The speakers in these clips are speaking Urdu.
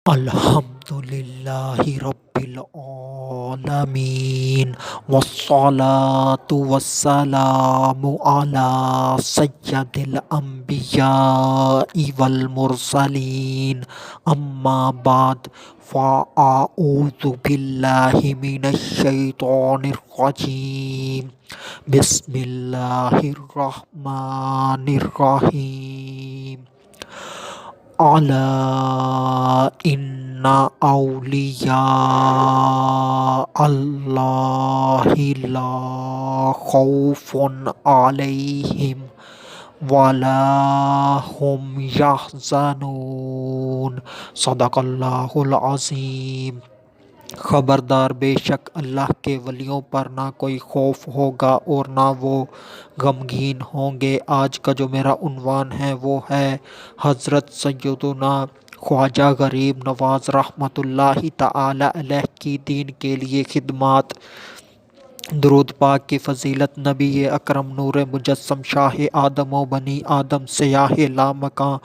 الحمد للہ رب العالمین والصلاة والسلام علی سید الانبیاء والمرسلین اما بعد فاعوذ باللہ من الشیطان الرجیم بسم اللہ الرحمن الرحیم الا ان اولیاء اللہ لا خوف علیہم ولا هم یحزنون۔ صدق اللہ العظیم۔ خبردار، بے شک اللہ کے ولیوں پر نہ کوئی خوف ہوگا اور نہ وہ غمگین ہوں گے۔ آج کا جو میرا عنوان ہے وہ ہے حضرت سیدنا خواجہ غریب نواز رحمۃ اللہ تعالی علیہ کی دین کے لیے خدمات۔ درود پاک کی فضیلت نبی اکرم نور مجسم شاہ آدم و بنی آدم سیاہ لامکاں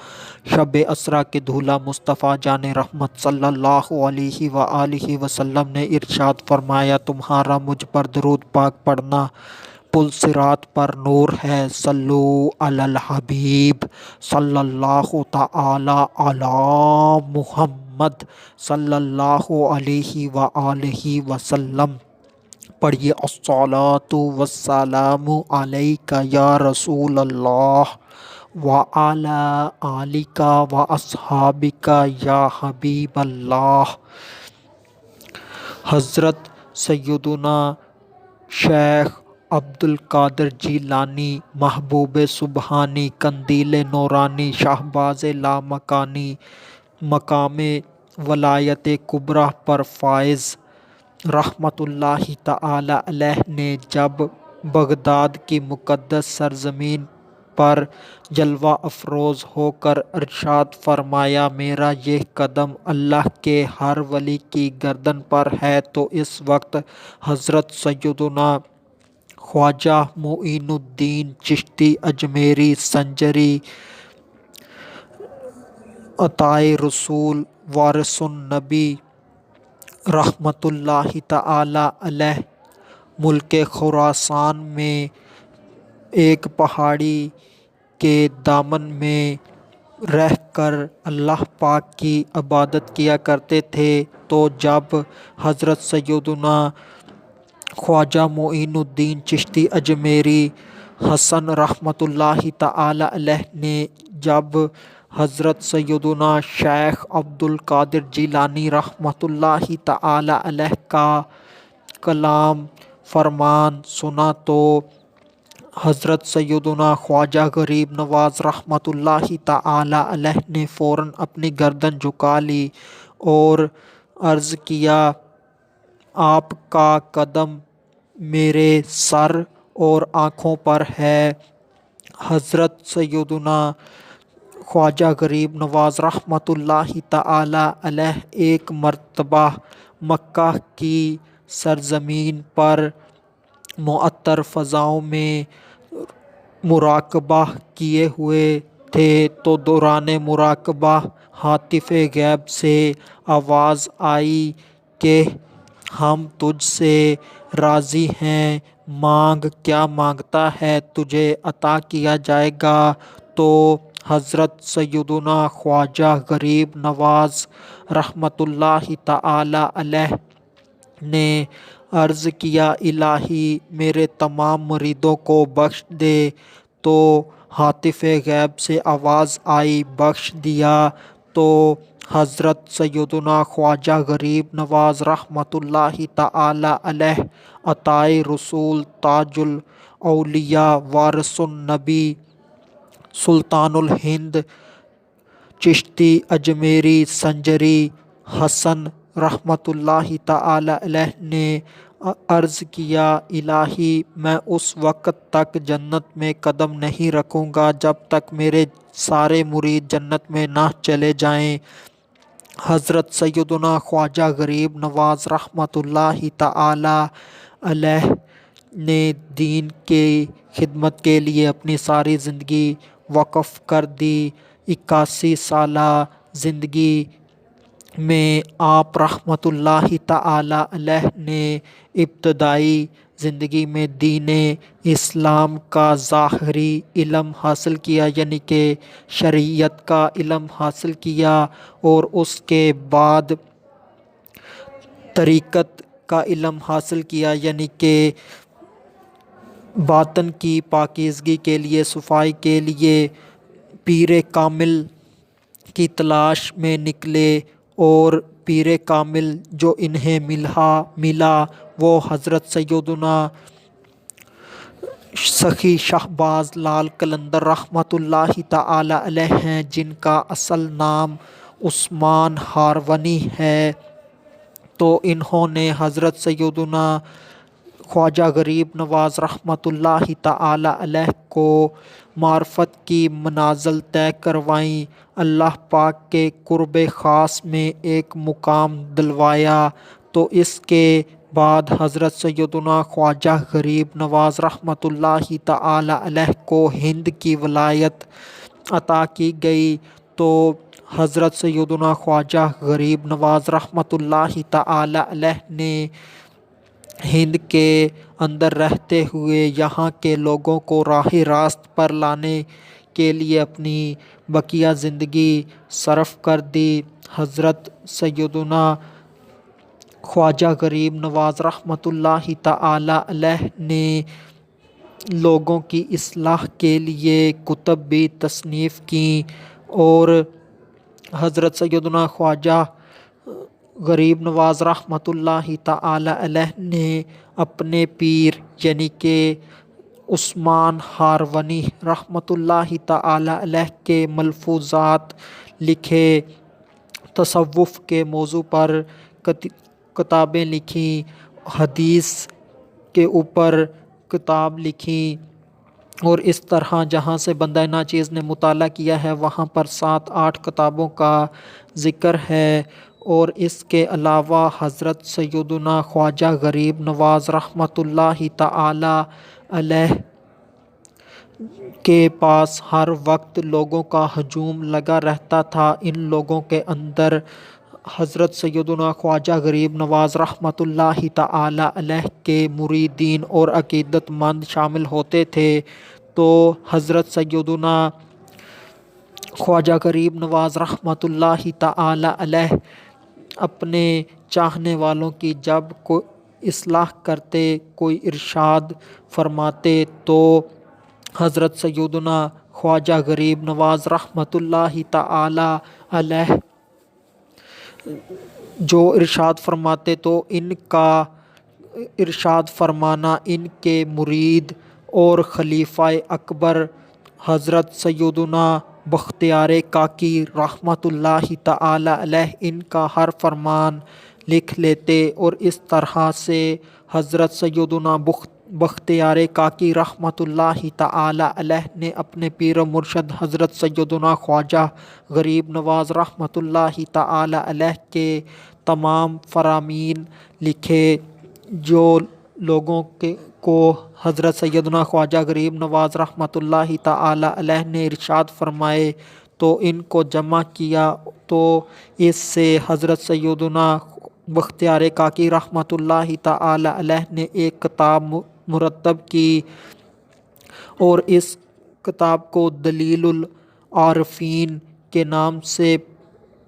شب اسرا کے دھولا مصطفیٰ جان رحمت صلی اللہ علیہ وآلہ وسلم نے ارشاد فرمایا، تمہارا مجھ پر درود پاک پڑھنا پل صراط پر نور ہے۔ صلو علی الحبیب صلی اللہ تعالی علی محمد صلی اللہ علیہ وآلہ وسلم۔ پڑھیے، الصلاۃ والسلام علیک یا رسول اللہ وعلی آلک واصحابک یا حبیب اللہ۔ حضرت سیدنا شیخ عبدالقادر جیلانی محبوب سبحانی قندیل نورانی شہباز لامکانی مقام ولایت کبریٰ پر فائز رحمۃ اللہ تعالی علیہ نے جب بغداد کی مقدس سرزمین پر جلوہ افروز ہو کر ارشاد فرمایا، میرا یہ قدم اللہ کے ہر ولی کی گردن پر ہے، تو اس وقت حضرت سیدنا خواجہ معین الدین چشتی اجمیری سنجری عطائے رسول وارث النبی رحمۃ اللہ تعالی علیہ ملک خراسان میں ایک پہاڑی کے دامن میں رہ کر اللہ پاک کی عبادت کیا کرتے تھے۔ تو جب حضرت سیدنا خواجہ معین الدین چشتی اجمیری حسن رحمۃ اللہ تعالی علیہ نے جب حضرت سیدنا شیخ عبدالقادر جیلانی رحمۃ اللہ تعالی علیہ کا کلام فرمان سنا، تو حضرت سیدنا خواجہ غریب نواز رحمۃ اللہ تعالی علیہ نے فوراً اپنی گردن جھکا لی اور عرض کیا، آپ کا قدم میرے سر اور آنکھوں پر ہے۔ حضرت سیدنا خواجہ غریب نواز رحمۃ اللہ تعالی علیہ ایک مرتبہ مکہ کی سرزمین پر معطر فضاؤں میں مراقبہ کیے ہوئے تھے، تو دوران مراقبہ ہاتف غیب سے آواز آئی کہ ہم تجھ سے راضی ہیں، مانگ، کیا مانگتا ہے تجھے عطا کیا جائے گا۔ تو حضرت سیدنا خواجہ غریب نواز رحمۃ اللہ تعالی علیہ نے عرض کیا، الہی میرے تمام مریدوں کو بخش دے۔ تو ہاتف غیب سے آواز آئی، بخش دیا۔ تو حضرت سیدنا خواجہ غریب نواز رحمۃ اللہ تعالی علیہ عطائے رسول تاج الاولیاء وارث النبی سلطان الہند چشتی اجمیری سنجری حسن رحمۃ اللہ تعالی علیہ نے عرض کیا، الہی میں اس وقت تک جنت میں قدم نہیں رکھوں گا جب تک میرے سارے مرید جنت میں نہ چلے جائیں۔ حضرت سیدنا خواجہ غریب نواز رحمۃ اللہ تعالی علیہ نے دین کی خدمت کے لیے اپنی ساری زندگی وقف کر دی۔ 81 سالہ زندگی میں آپ رحمۃ اللہ تعالی علیہ نے ابتدائی زندگی میں دین اسلام کا ظاہری علم حاصل کیا، یعنی کہ شریعت کا علم حاصل کیا، اور اس کے بعد طریقت کا علم حاصل کیا، یعنی کہ باطن کی پاکیزگی کے لیے، صفائی کے لیے پیر کامل کی تلاش میں نکلے، اور پیر کامل جو انہیں ملا وہ حضرت سیدنا سخی شہباز لال قلندر رحمۃ اللہ تعالی علیہ ہیں، جن کا اصل نام عثمان ہارونی ہے۔ تو انہوں نے حضرت سیدنا خواجہ غریب نواز رحمۃ اللہ تعالی علیہ کو معرفت کی منازل طے کروائیں، اللہ پاک کے قرب خاص میں ایک مقام دلوایا۔ تو اس کے بعد حضرت سیدنا خواجہ غریب نواز رحمۃ اللہ تعالی علیہ کو ہند کی ولایت عطا کی گئی۔ تو حضرت سیدنا خواجہ غریب نواز رحمۃ اللہ تعالی علیہ نے ہند کے اندر رہتے ہوئے یہاں کے لوگوں کو راہ راست پر لانے کے لیے اپنی بقیہ زندگی صرف کر دی۔ حضرت سیدنا خواجہ غریب نواز رحمۃ اللہ تعالی علیہ نے لوگوں کی اصلاح کے لیے کتب بھی تصنیف کیں، اور حضرت سیدنا خواجہ غریب نواز رحمۃ اللہ تعالی علیہ نے اپنے پیر یعنی کہ عثمان ہارونی رحمۃ اللہ تعالی علیہ کے ملفوظات لکھے، تصوف کے موضوع پر کتابیں لکھیں، حدیث کے اوپر کتاب لکھی، اور اس طرح جہاں سے بندہ ناچیز نے مطالعہ کیا ہے وہاں پر 7-8 کتابوں کا ذکر ہے۔ اور اس کے علاوہ حضرت سیدنا خواجہ غریب نواز رحمۃ اللہ تعالی علیہ کے پاس ہر وقت لوگوں کا ہجوم لگا رہتا تھا۔ ان لوگوں کے اندر حضرت سیدنا خواجہ غریب نواز رحمۃ اللہ تعالی علیہ کے مریدین اور عقیدت مند شامل ہوتے تھے۔ تو حضرت سیدنا خواجہ غریب نواز رحمۃ اللہ تعالی علیہ اپنے چاہنے والوں کی جب کوئی اصلاح کرتے، کوئی ارشاد فرماتے، تو حضرت سیدنا خواجہ غریب نواز رحمۃ اللہ تعالی علیہ جو ارشاد فرماتے تو ان کا ارشاد فرمانا ان کے مرید اور خلیفہ اکبر حضرت سیدنا بختیار کاکی رحمۃ اللہ تعالی علیہ ان کا ہر فرمان لکھ لیتے، اور اس طرح سے حضرت سیدنا بختیار کاکی رحمۃ اللہ تعالی علیہ نے اپنے پیر و مرشد حضرت سیدنا خواجہ غریب نواز رحمۃ اللہ تعالی علیہ کے تمام فرامین لکھے، جو لوگوں کو حضرت سیدنا خواجہ غریب نواز رحمۃ اللہ تعالی علیہ نے ارشاد فرمائے تو ان کو جمع کیا۔ تو اس سے حضرت سیدنا بختیار کاکی رحمۃ اللہ تعالی علیہ نے ایک کتاب مرتب کی، اور اس کتاب کو دلیل العارفین کے نام سے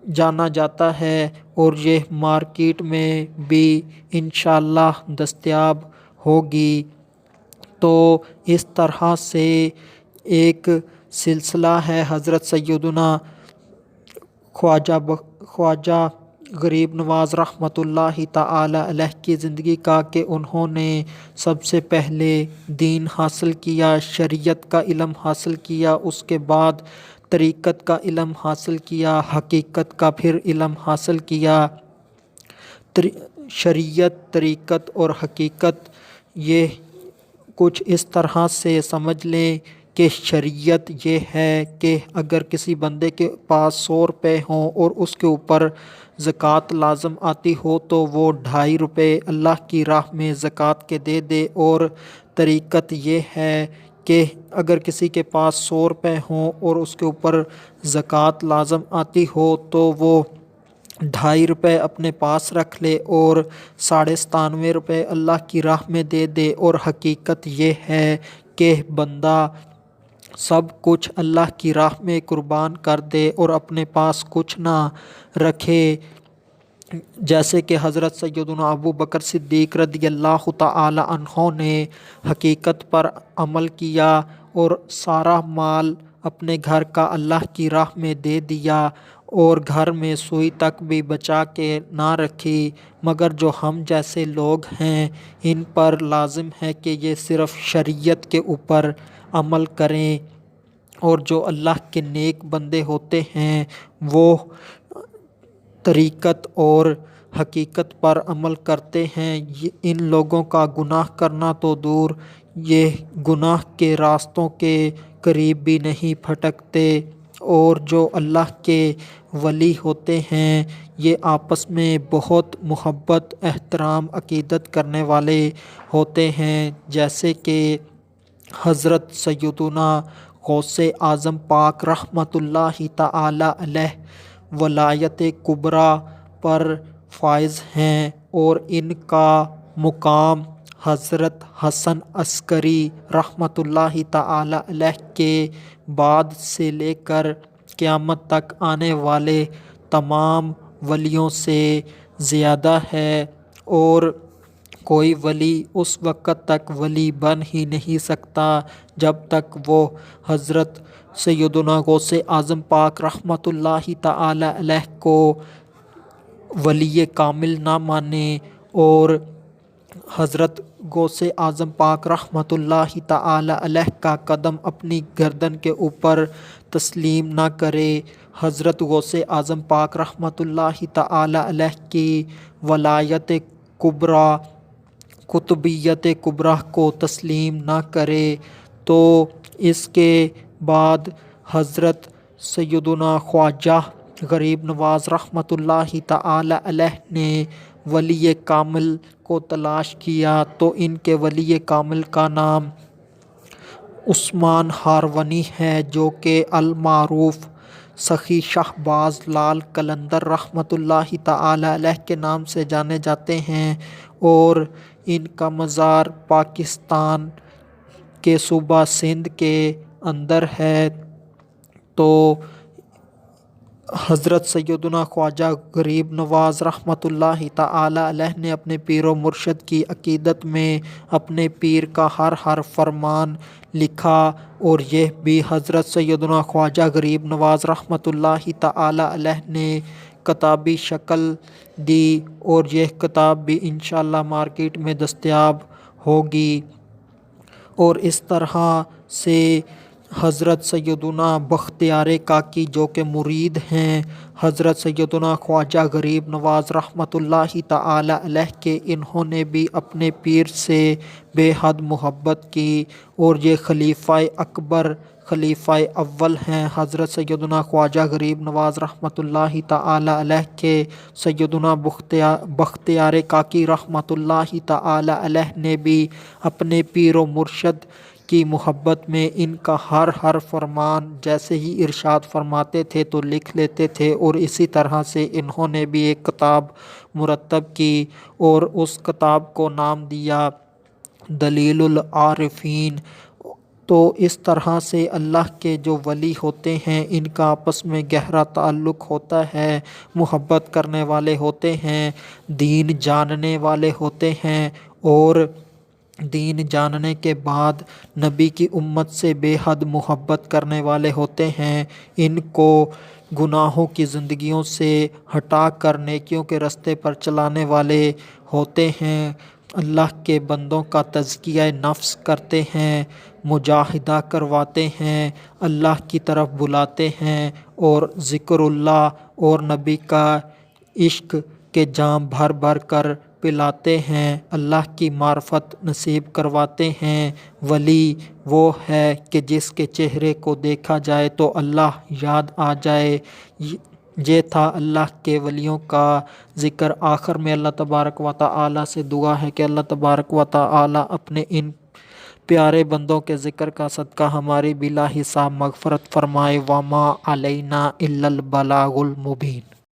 جانا جاتا ہے، اور یہ مارکیٹ میں بھی انشاءاللہ دستیاب ہوگی۔ تو اس طرح سے ایک سلسلہ ہے حضرت سیدنا خواجہ غریب نواز رحمۃ اللہ تعالی علیہ کی زندگی کا، کہ انہوں نے سب سے پہلے دین حاصل کیا، شریعت کا علم حاصل کیا، اس کے بعد طریقت کا علم حاصل کیا، حقیقت کا پھر علم حاصل کیا۔ شریعت، طریقت اور حقیقت یہ کچھ اس طرح سے سمجھ لیں کہ شریعت یہ ہے کہ اگر کسی بندے کے پاس 100 روپے ہوں اور اس کے اوپر زکوٰۃ لازم آتی ہو تو وہ 2.5 روپے اللہ کی راہ میں زکوٰۃ کے دے دے، اور طریقت یہ ہے کہ اگر کسی کے پاس 100 روپے ہوں اور اس کے اوپر زکوٰۃ لازم آتی ہو تو وہ 2.5 روپے اپنے پاس رکھ لے اور 97.5 روپے اللہ کی راہ میں دے دے، اور حقیقت یہ ہے کہ بندہ سب کچھ اللہ کی راہ میں قربان کر دے اور اپنے پاس کچھ نہ رکھے، جیسے کہ حضرت سیدنا ابو بکر صدیق رضی اللہ تعالی عنہ نے حقیقت پر عمل کیا اور سارا مال اپنے گھر کا اللہ کی راہ میں دے دیا اور گھر میں سوئی تک بھی بچا کے نہ رکھی۔ مگر جو ہم جیسے لوگ ہیں ان پر لازم ہے کہ یہ صرف شریعت کے اوپر عمل کریں، اور جو اللہ کے نیک بندے ہوتے ہیں وہ طریقت اور حقیقت پر عمل کرتے ہیں، ان لوگوں کا گناہ کرنا تو دور، یہ گناہ کے راستوں کے قریب بھی نہیں پھٹکتے۔ اور جو اللہ کے ولی ہوتے ہیں یہ آپس میں بہت محبت، احترام، عقیدت کرنے والے ہوتے ہیں، جیسے کہ حضرت سیدنا غوث اعظم پاک رحمۃ اللہ تعالی علیہ ولایت کبریٰ پر فائز ہیں، اور ان کا مقام حضرت حسن عسکری رحمۃ اللہ تعالی علیہ کے بعد سے لے کر قیامت تک آنے والے تمام ولیوں سے زیادہ ہے، اور کوئی ولی اس وقت تک ولی بن ہی نہیں سکتا جب تک وہ حضرت سیدنا غوث اعظم پاک رحمۃ اللہ تعالی علیہ کو ولی کامل نہ مانے، اور حضرت غوث اعظم پاک رحمۃ اللہ تعالی علیہ کا قدم اپنی گردن کے اوپر تسلیم نہ کرے، حضرت غوث اعظم پاک رحمۃ اللہ تعالی علیہ کی ولایت کبریٰ، قطبیت کبریٰ کو تسلیم نہ کرے، تو اس کے بعد حضرت سیدنا خواجہ غریب نواز رحمۃ اللہ تعالی علیہ نے ولی کامل کو تلاش کیا، تو ان کے ولی کامل کا نام عثمان ہارونی ہے، جو کہ المعروف سخی شہباز لال قلندر رحمۃ اللہ تعالی علیہ کے نام سے جانے جاتے ہیں، اور ان کا مزار پاکستان کے صوبہ سندھ کے اندر ہے۔ تو حضرت سیدنا خواجہ غریب نواز رحمۃ اللہ تعالی علیہ نے اپنے پیر و مرشد کی عقیدت میں اپنے پیر کا ہر فرمان لکھا، اور یہ بھی حضرت سیدنا خواجہ غریب نواز رحمۃ اللہ تعالی علیہ نے کتابی شکل دی، اور یہ کتاب بھی انشاءاللہ مارکیٹ میں دستیاب ہوگی۔ اور اس طرح سے حضرت سیدنا بختیار کاکی جو کہ مرید ہیں حضرت سیدنا خواجہ غریب نواز رحمۃ اللہ تعالی علیہ کے، انہوں نے بھی اپنے پیر سے بے حد محبت کی، اور یہ خلیفہ اکبر، خلیفہ اول ہیں حضرت سیدنا خواجہ غریب نواز رحمۃ اللہ تعالی علیہ کے۔ سیدنا بختیار کاکی رحمۃ اللہ تعالی علیہ نے بھی اپنے پیر و مرشد کی محبت میں ان کا ہر فرمان جیسے ہی ارشاد فرماتے تھے تو لکھ لیتے تھے، اور اسی طرح سے انہوں نے بھی ایک کتاب مرتب کی، اور اس کتاب کو نام دیا دلیل العارفین۔ تو اس طرح سے اللہ کے جو ولی ہوتے ہیں ان کا آپس میں گہرا تعلق ہوتا ہے، محبت کرنے والے ہوتے ہیں، دین جاننے والے ہوتے ہیں، اور دین جاننے کے بعد نبی کی امت سے بے حد محبت کرنے والے ہوتے ہیں، ان کو گناہوں کی زندگیوں سے ہٹا کر نیکیوں کے راستے پر چلانے والے ہوتے ہیں، اللہ کے بندوں کا تزکیہ نفس کرتے ہیں، مجاہدہ کرواتے ہیں، اللہ کی طرف بلاتے ہیں، اور ذکر اللہ اور نبی کا عشق کے جام بھر بھر کر پلاتے ہیں، اللہ کی معرفت نصیب کرواتے ہیں۔ ولی وہ ہے کہ جس کے چہرے کو دیکھا جائے تو اللہ یاد آ جائے۔ یہ تھا اللہ کے ولیوں کا ذکر۔ آخر میں اللہ تبارک و تعالی سے دعا ہے کہ اللہ تبارک و تعالی اپنے ان پیارے بندوں کے ذکر کا صدقہ ہماری بلا حساب مغفرت فرمائے۔ وما علینا الا البلاغ المبین۔